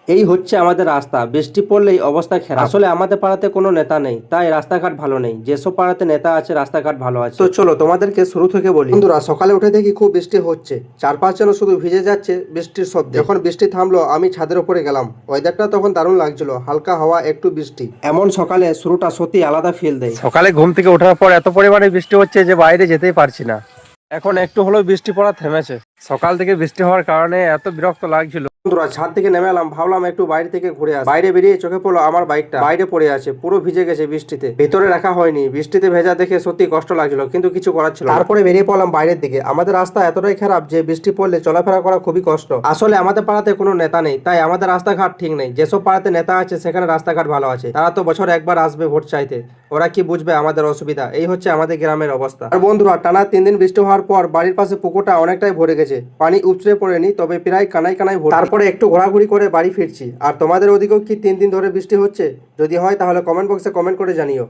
এই হচ্ছে আমাদের রাস্তা, বৃষ্টি পড়লেই অবস্থা খারাপ। আসলে আমাদের পাড়াতে কোনো নেতা নেই, তাই রাস্তাঘাট ভালো নেই। যেসব পাড়াতে নেতা আছে রাস্তাঘাট ভালো আছে। তো চলো তোমাদেরকে শুরু থেকে বলি। বন্ধুরা, সকালে উঠে দেখি খুব বৃষ্টি হচ্ছে, চারপাশ যেন শুধু ভিজে যাচ্ছে বৃষ্টির শব্দে। যখন বৃষ্টি থামলো আমি ছাদের উপরে গেলাম। ওয়েদারটা তখন দারুণ লাগছিল, হালকা হাওয়া, একটু বৃষ্টি। এমন সকালে শুরুটা সত্যি আলাদা ফিল দেয়। সকালে ঘুম থেকে ওঠার পর এত পরিমাণে বৃষ্টি হচ্ছে যে বাইরে যেতেই পারছি না। এখন একটু হলেও বৃষ্টি পড়া থেমেছে। সকাল থেকে বৃষ্টি হওয়ার কারণে এত বিরক্ত লাগছিল। বন্ধুরা, ছাদ থেকে নেমে এলাম, ভাবলাম একটু বাইরে থেকে ঘুরে আসি। বাইরে বেরিয়ে চোখে পড়লো আমার বাইকটা বাইরে পড়ে আছে, পুরো ভিজে গেছে বৃষ্টিতে। ভেতরে রাখা হয়নি, বৃষ্টিতে ভেজা দেখে সত্যি কষ্ট লাগছিল, কিন্তু কিছু করার ছিল না। তারপরে বেরিয়ে পড়লাম বাইরের দিকে। আমাদের রাস্তা এতটাই খারাপ যে বৃষ্টি পড়লে চলাফেরা করা খুবই কষ্ট। আসলে আমাদের পাড়াতে কোনো নেতা নেই, তাই আমাদের রাস্তাঘাট ঠিক নেই। যেসব পাড়াতে নেতা আছে সেখানে রাস্তাঘাট ভালো আছে। তারা তো বছর একবার আসবে ভোট চাইতে, ওরা কি বুঝবে আমাদের অসুবিধা। এই হচ্ছে আমাদের গ্রামের অবস্থা। আর বন্ধুরা, টানা 3 দিন বৃষ্টি হওয়ার পর বাড়ির পাশে পুকুরটা অনেকটাই ভরে গেছে। পানি উপচে পড়েনি, তবে প্রায় কানায় কানায় ভরে। তারপরে একটু ঘোরাঘুরি করে বাড়ি ফিরছি। আর তোমাদের ওদিকেও কি 3 দিন ধরে বৃষ্টি হচ্ছে? যদি হয় তাহলে কমেন্ট বক্সে কমেন্ট করে জানিও।